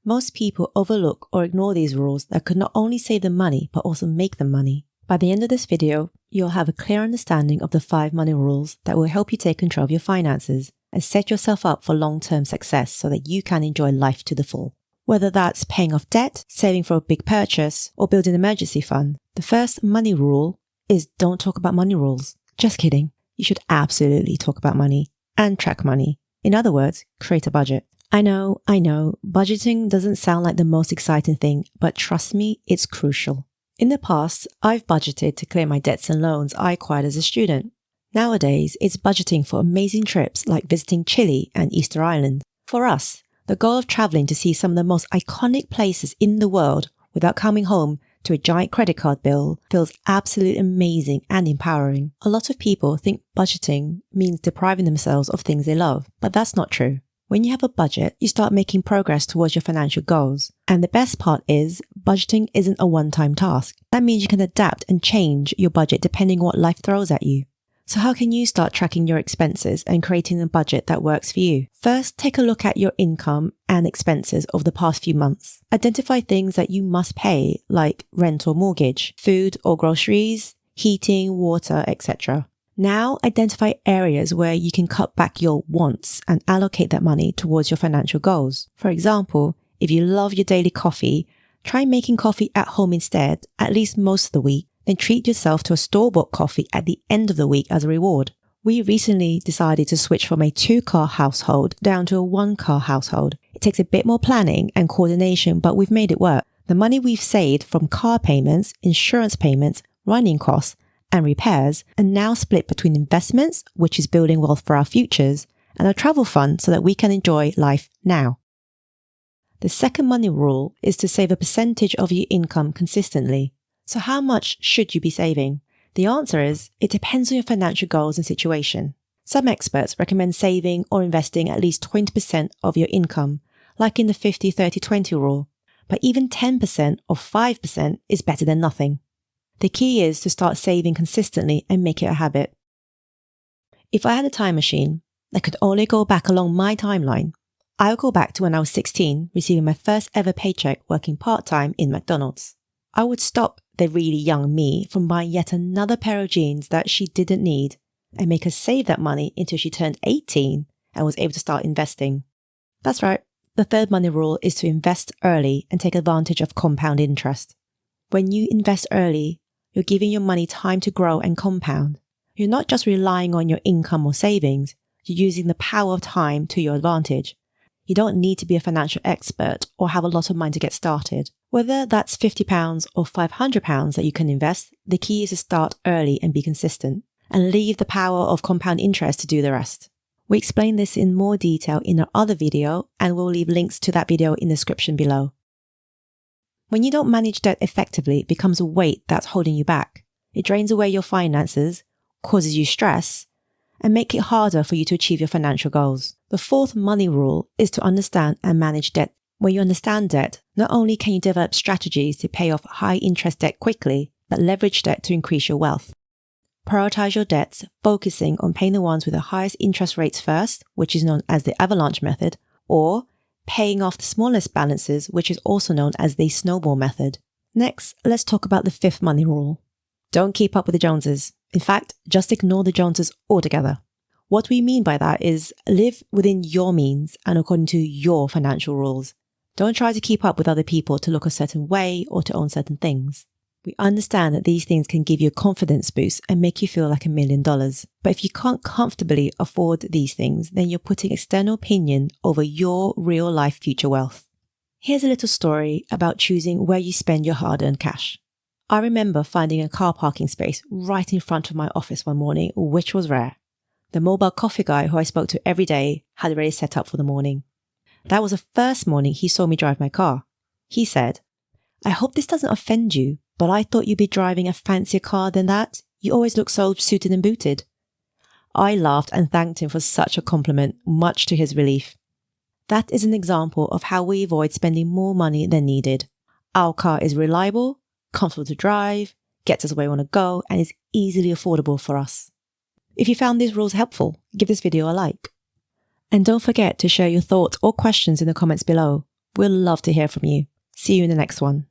Most people overlook or ignore these rules that could not only save them money, but also make them money. By the end of this video, you'll have a clear understanding of the 5 money rules that will help you take control of your finances and set yourself up for long-term success so that you can enjoy life to the full. Whether that's paying off debt, saving for a big purchase, or building an emergency fund, the first money rule is don't talk about money rules. Just kidding. You should absolutely talk about money and track money. In other words, create a budget. I know, budgeting doesn't sound like the most exciting thing, but trust me, it's crucial. In the past, I've budgeted to clear my debts and loans I acquired as a student. Nowadays, it's budgeting for amazing trips like visiting Chile and Easter Island. For us, the goal of traveling to see some of the most iconic places in the world without coming home to a giant credit card bill feels absolutely amazing and empowering. A lot of people think budgeting means depriving themselves of things they love, but that's not true. When you have a budget, you start making progress towards your financial goals. And the best part is, budgeting isn't a one-time task. That means you can adapt and change your budget depending on what life throws at you. So how can you start tracking your expenses and creating a budget that works for you? First, take a look at your income and expenses over the past few months. Identify things that you must pay, like rent or mortgage, food or groceries, heating, water, etc. Now, identify areas where you can cut back your wants and allocate that money towards your financial goals. For example, if you love your daily coffee, try making coffee at home instead, at least most of the week. Then treat yourself to a store-bought coffee at the end of the week as a reward. We recently decided to switch from a 2-car household down to a 1-car household. It takes a bit more planning and coordination, but we've made it work. The money we've saved from car payments, insurance payments, running costs, and repairs are now split between investments, which is building wealth for our futures, and a travel fund so that we can enjoy life now. The second money rule is to save a percentage of your income consistently. So how much should you be saving? The answer is, it depends on your financial goals and situation. Some experts recommend saving or investing at least 20% of your income, like in the 50-30-20 rule. But even 10% or 5% is better than nothing. The key is to start saving consistently and make it a habit. If I had a time machine that could only go back along my timeline, I would go back to when I was 16, receiving my first ever paycheck working part-time in McDonald's. I would stop the really young me from buying yet another pair of jeans that she didn't need and make her save that money until she turned 18 and was able to start investing. That's right, the third money rule is to invest early and take advantage of compound interest. When you invest early, you're giving your money time to grow and compound. You're not just relying on your income or savings, you're using the power of time to your advantage. You don't need to be a financial expert or have a lot of money to get started. Whether that's £50 or £500 that you can invest, the key is to start early and be consistent, and leave the power of compound interest to do the rest. We explain this in more detail in our other video, and we'll leave links to that video in the description below. When you don't manage debt effectively, it becomes a weight that's holding you back. It drains away your finances, causes you stress, and makes it harder for you to achieve your financial goals. The fourth money rule is to understand and manage debt. When you understand debt, not only can you develop strategies to pay off high interest debt quickly, but leverage debt to increase your wealth. Prioritize your debts, focusing on paying the ones with the highest interest rates first, which is known as the avalanche method, or paying off the smallest balances, which is also known as the snowball method. Next, let's talk about the fifth money rule. Don't keep up with the Joneses. In fact, just ignore the Joneses altogether. What we mean by that is live within your means and according to your financial rules. Don't try to keep up with other people to look a certain way or to own certain things. We understand that these things can give you a confidence boost and make you feel like $1 million. But if you can't comfortably afford these things, then you're putting external opinion over your real life future wealth. Here's a little story about choosing where you spend your hard-earned cash. I remember finding a car parking space right in front of my office one morning, which was rare. The mobile coffee guy who I spoke to every day had already set up for the morning. That was the first morning he saw me drive my car. He said, "I hope this doesn't offend you, but I thought you'd be driving a fancier car than that. You always look so suited and booted." I laughed and thanked him for such a compliment, much to his relief. That is an example of how we avoid spending more money than needed. Our car is reliable, comfortable to drive, gets us where we want to go, and is easily affordable for us. If you found these rules helpful, give this video a like. And don't forget to share your thoughts or questions in the comments below. We'd love to hear from you. See you in the next one.